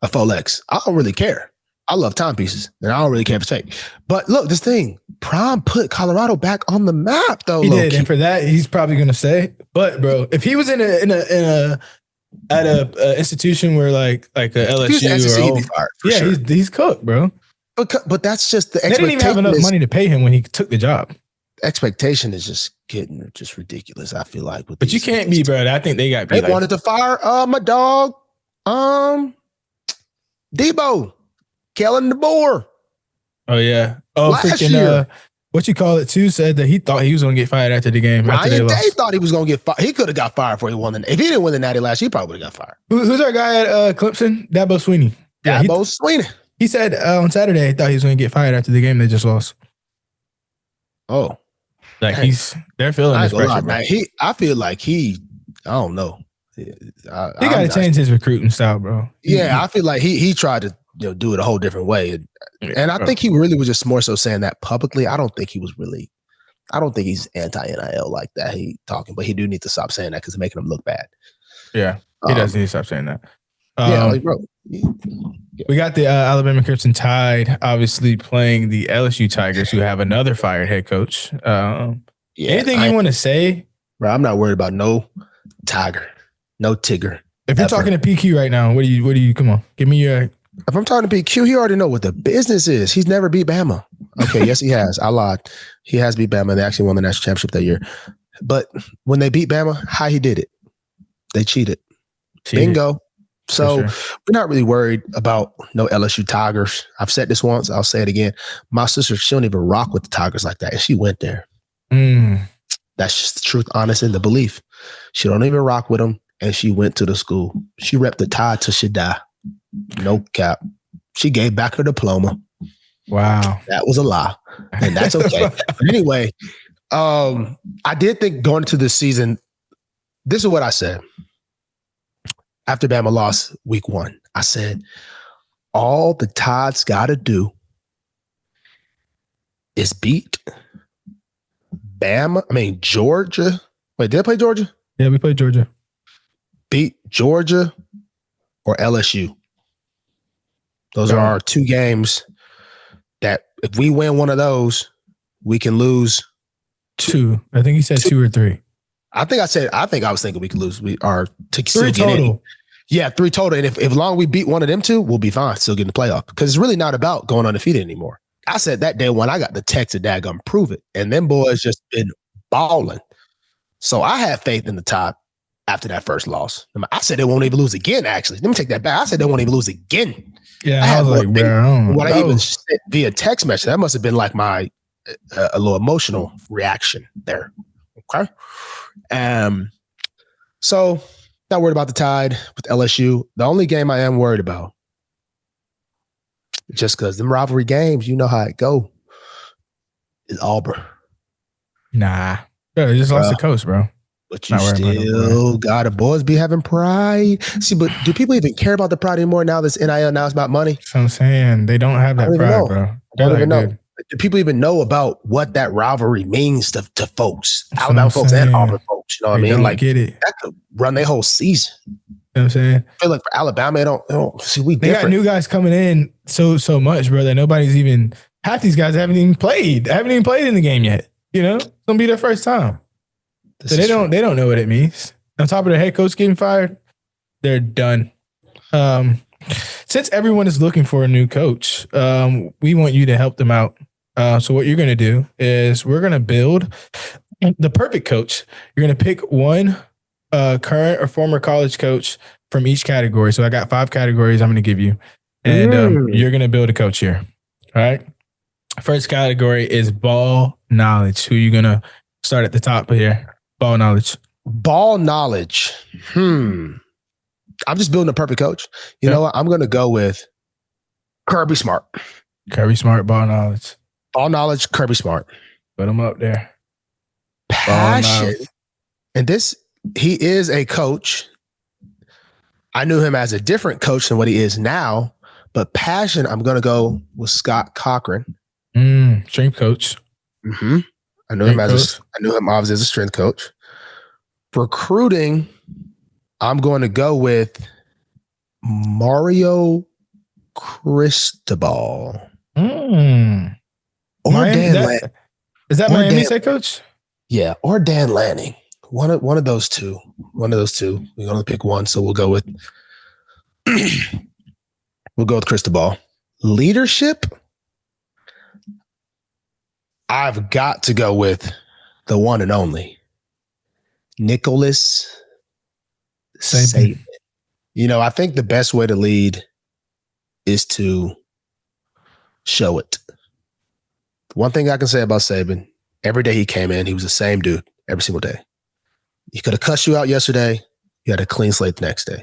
a Folex. I don't really care. I love timepieces, and I don't really care if it's fake. But look, this thing, Prime put Colorado back on the map, though. He did, and for that, he's probably gonna say. But bro, if he was at a institution where like a LSU, he's cooked, bro. But that's just the expectation. They didn't even have enough money to pay him when he took the job. Expectation is just getting ridiculous. I feel like, but you can't be, bro. I think they got. They wanted to fire my dog, Debo, Kellen DeBoer. Oh yeah. Oh, last year. What you call it too said that he thought he was going to get fired after the game. Ryan Day thought he was going to get fired. He could have got fired before he won if he didn't win the Natty last year, he probably would have got fired. Who's our guy at Clemson? Dabo Swinney. Dabo Swinney. He said on Saturday he thought he was going to get fired after the game they just lost. Oh, like they're feeling this pressure. I feel like I don't know. He got to change his recruiting style, bro. Yeah, I feel like he tried to do it a whole different way, and I think he really was just more so saying that publicly. I don't think he's anti-NIL like that. He talking, but he do need to stop saying that because it's making him look bad. Yeah, he does need to stop saying that. Bro. We got the Alabama Crimson Tide obviously playing the LSU Tigers, who have another fired head coach. Anything you want to say? Bro, I'm not worried about no Tiger, no Tigger. If you're talking to PQ right now, what do you? Come on, give me your. If I'm talking to PQ, he already know what the business is. He's never beat Bama. Okay, yes, he has. I lied. He has beat Bama. They actually won the national championship that year. But when they beat Bama, how he did it? They cheated. Bingo. So we're not really worried about no LSU Tigers. I've said this once. I'll say it again. My sister, she don't even rock with the Tigers like that. And she went there. That's just the truth, honest, and the belief. She don't even rock with them. And she went to the school. She repped the Tide till she died. No cap. She gave back her diploma. Wow. That was a lie. And that's okay. But anyway, I did think going into this season, this is what I said. After Bama lost week 1, I said, all the Tide's got to do is beat Georgia. Wait, did they play Georgia? Yeah, we played Georgia. Beat Georgia or LSU. Those are our 2 games that if we win one of those, we can lose 2. I think he said 2 or 3. I was thinking we could lose. We are 3 total. Yeah, 3 total. And if long we beat one of them 2, we'll be fine. Still get in the playoff. Because it's really not about going undefeated anymore. I said that day when I got the text to daggum prove it. And them boys just been balling. So I had faith in the Tide after that first loss. I said they won't even lose again, actually. Let me take that back. I said they won't even lose again. Yeah, I was like, bro. What I even sent via text message, that must have been like my a little emotional reaction there. Okay. So not worried about the Tide with LSU. The only game I am worried about, just because them rivalry games, you know how it go, is Auburn. Nah. Bro, they just lost the coast, bro. But you still got to boys be having pride. See, but do people even care about the pride anymore now that's NIL? Now it's about money? That's what I'm saying. They don't have that pride, bro. I don't even know. Do people even know about what that rivalry means to folks? That's Alabama folks and Auburn folks. You know what I mean? Like, get it. That could run their whole season. You know what I'm saying? I feel like for Alabama, they don't see, we They different. got new guys coming in so much, bro, that nobody's even, half these guys haven't even played in the game yet. You know? It's going to be their first time. So they don't know what it means. On top of the head coach getting fired, they're done. Since everyone is looking for a new coach, we want you to help them out. So what you're going to do is we're going to build the perfect coach. You're going to pick one current or former college coach from each category. So I got 5 categories I'm going to give you. And you're going to build a coach here. All right. First category is ball knowledge. Who are you going to start at the top of here? Ball knowledge. Ball knowledge. I'm just building a perfect coach. You know what? I'm going to go with Kirby Smart. Kirby Smart, ball knowledge. Ball knowledge, Kirby Smart. Put him up there. Passion. And he is a coach. I knew him as a different coach than what he is now, but passion, I'm going to go with Scott Cochran. Strength coach. Mm-hmm. I knew him obviously as a strength coach. Recruiting, I'm going to go with Mario Cristobal. Or Miami, Dan Lanning. Is that Miami's head coach? Yeah, or Dan Lanning. One of those two. One of those two. We're going to pick one, so we'll go with Cristobal. Leadership, I've got to go with the one and only Nicholas Saban. You know, I think the best way to lead is to show it. One thing I can say about Saban, every day he came in, he was the same dude every single day. He could have cussed you out yesterday. You had a clean slate the next day.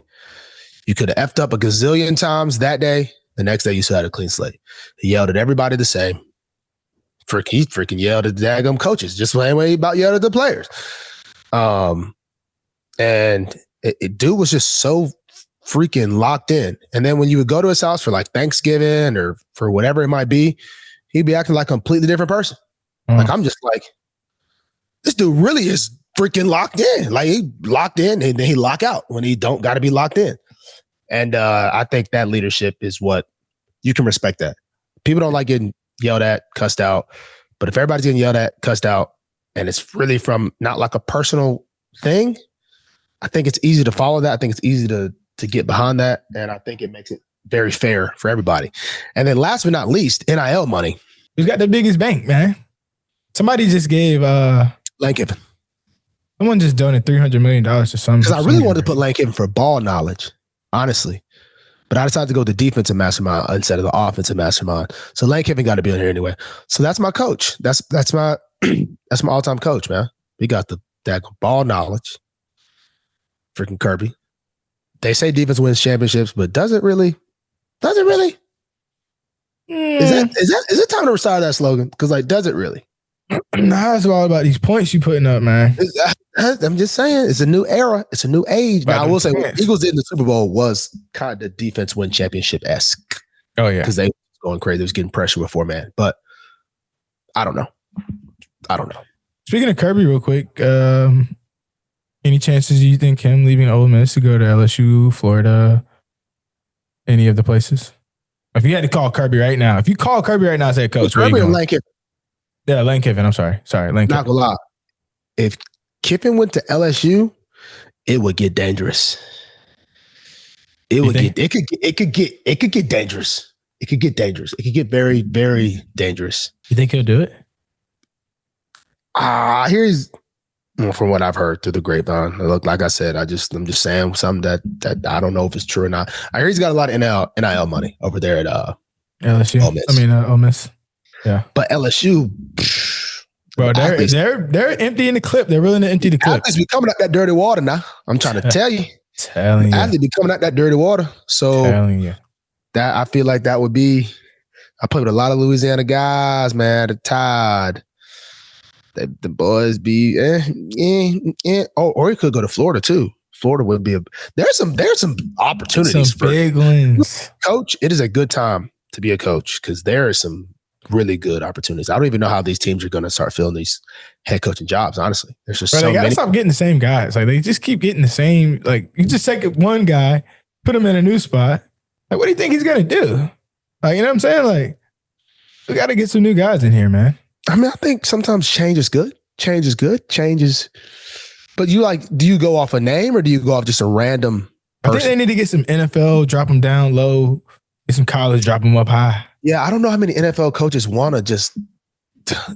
You could have effed up a gazillion times that day. The next day, you still had a clean slate. He yelled at everybody the same. He freaking yelled at the daggum coaches, just the same way he about yelled at the players. And dude was just so freaking locked in. And then when you would go to his house for like Thanksgiving or for whatever it might be, he'd be acting like a completely different person. Like, I'm just like, this dude really is freaking locked in. Like, he locked in and then he lock out when he don't got to be locked in. And I think that leadership is what you can respect that. People don't like getting yelled at, cussed out. But if everybody's getting yelled at, cussed out, and it's really from not like a personal thing, I think it's easy to follow that. I think it's easy to get behind that. And I think it makes it very fair for everybody. And then last but not least, NIL money. Who's got the biggest bank, man? Somebody just gave Lane Kiffin. Someone just donated $300 million to some. Because I really wanted to put Lane Kiffin for ball knowledge, honestly. But I decided to go with the defensive mastermind instead of the offensive mastermind. So Lane Kiffin got to be on here anyway. So that's my coach. That's my that's my all-time coach, man. We got the ball knowledge. Freaking Kirby. They say defense wins championships, but does it really? Does it really? Is it time to retire that slogan? Because like, does it really? Nah, it's all about these points you putting up, man. I'm just saying, it's a new era. It's a new age. Now, I will say, when Eagles did in the Super Bowl was kind of defense win championship-esque. Oh, yeah. Because they were going crazy. They was getting pressure with 4-man. But I don't know. Speaking of Kirby real quick, any chances you think him leaving Ole Miss to go to LSU, Florida, any of the places? If you had to call Kirby right now, as head coach, Kirby or Lane Kiffin? Yeah, Lane Kiffin. I'm sorry, Lane Kiffin. Not gonna lie. If Kiffin went to LSU, it would get dangerous. It could get dangerous. It could get dangerous. It could get very, very dangerous. You think he'll do it? Here's from what I've heard through the grapevine. Look, like I said, I'm just saying something that I don't know if it's true or not. I hear he's got a lot of NIL money over there at LSU. Ole Miss. Yeah, but LSU, bro, they're emptying the clip. They're willing to empty the clip. Athletes be coming out that dirty water now. I'm trying to tell you. Athletes be coming out that dirty water. So that I feel like that would be. I played with a lot of Louisiana guys, man. The Tide. The boys be or he could go to Florida too. Florida would be there's some opportunities some big ones. Coach, it is a good time to be a coach because there are some really good opportunities. I don't even know how these teams are going to start filling these head coaching jobs. Honestly, there's just they gotta stop getting the same guys. Like they just keep getting the same. Like you just take one guy, put him in a new spot. Like what do you think he's gonna do? Like you know what I'm saying? Like we got to get some new guys in here, man. I mean, I think sometimes change is good. But do you go off a name or do you go off just a random person? I think they need to get some NFL, drop them down low, get some college, drop them up high. Yeah, I don't know how many NFL coaches want to just,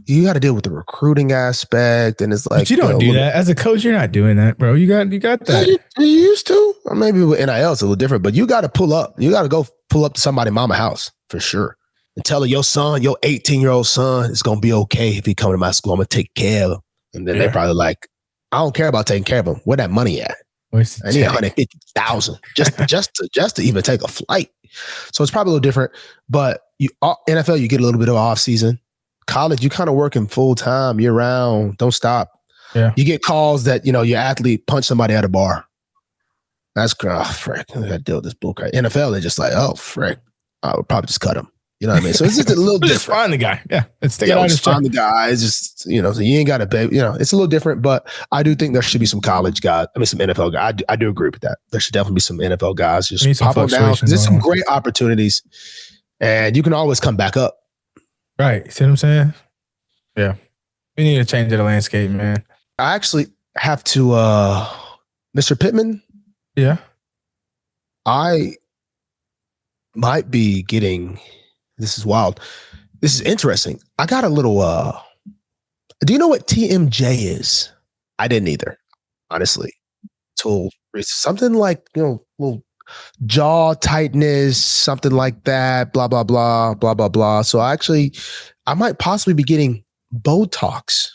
you got to deal with the recruiting aspect. And it's like, but you don't do that. As a coach, you're not doing that, bro. You got that. You used to. Or maybe with NIL, it's a little different, but you got to pull up. You got to go pull up to somebody's mama house for sure. And tell her your 18-year-old son, it's going to be okay if he come to my school. I'm going to take care of him. And then they're probably like, I don't care about taking care of him. Where that money at? I need $150,000 just to even take a flight. So it's probably a little different. But NFL, you get a little bit of off season. College, you kind of working full time, year round. Don't stop. Yeah. You get calls that your athlete punched somebody at a bar. That's frick. I got to deal with this bullcrap. NFL, they're just like, oh frick, I would probably just cut him. You know what I mean? So it's just a little different. Just find the guy. Yeah. Just find the guy. It's just, so you ain't got to pay, it's a little different, but I do think there should be some college guys. I mean, some NFL guys. I do agree with that. There should definitely be some NFL guys just pop them down. There's some great opportunities and you can always come back up. Right. See what I'm saying? Yeah. We need to change the landscape, man. I actually have to, Mr. Pittman. Yeah. I might be getting... This is wild. This is interesting. I got a little, do you know what TMJ is? I didn't either, honestly. So something like, little jaw tightness, something like that, blah, blah, blah, blah, blah, blah. So I might possibly be getting Botox.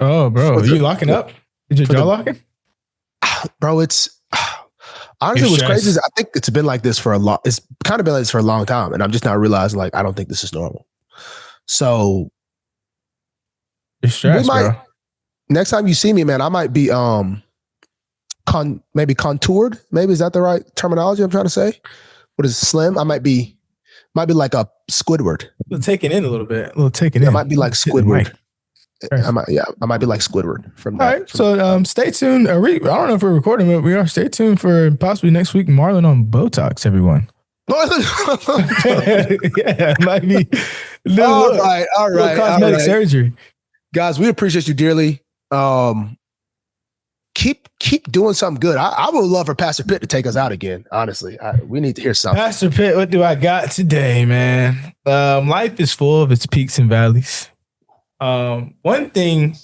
Oh, bro. Are you locking up? Is your jaw locking? Bro, it's... Honestly, what's crazy is I think it's been like this for it's kind of been like this for a long time. And I'm just not realizing I don't think this is normal. So you're stressed, bro. Next time you see me, man, I might be maybe contoured. Maybe is that the right terminology I'm trying to say? What is slim? I might be like a Squidward. Taking in a little bit. I might be like Squidward. I might be like Squidward from that. All right, so stay tuned. I don't know if we're recording, but we are. Stay tuned for possibly next week, Marlon on Botox, everyone. Yeah, it might be. All right. Cosmetic surgery. Guys, we appreciate you dearly. Keep doing something good. I would love for Pastor Pitt to take us out again. Honestly, we need to hear something. Pastor Pitt, what do I got today, man? Life is full of its peaks and valleys. One thing,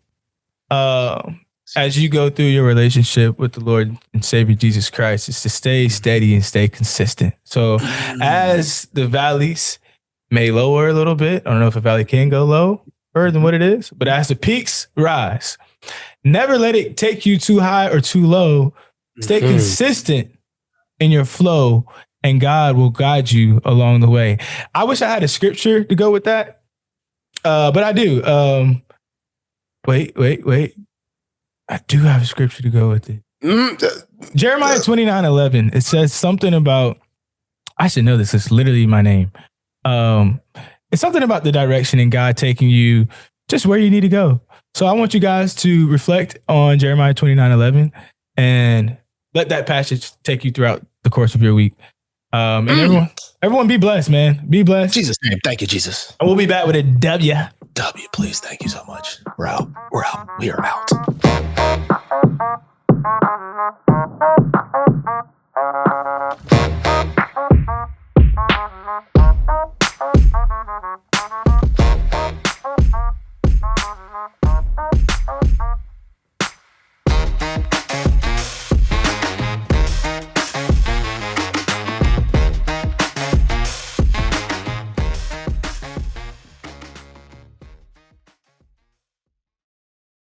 as you go through your relationship with the Lord and Savior Jesus Christ is to stay steady and stay consistent. So as the valleys may lower a little bit, I don't know if a valley can go lower than what it is, but as the peaks rise, never let it take you too high or too low. Stay consistent in your flow and God will guide you along the way. I wish I had a scripture to go with that. But I do. Wait. I do have a scripture to go with it. Jeremiah 29:11. It says something about, I should know this. It's literally my name. It's something about the direction and God taking you just where you need to go. So I want you guys to reflect on Jeremiah 29:11 and let that passage take you throughout the course of your week. And everyone be blessed, man. Be blessed. Jesus' name. Thank you, Jesus. And we'll be back with a W. W, please. Thank you so much. We're out. We're out. We are out.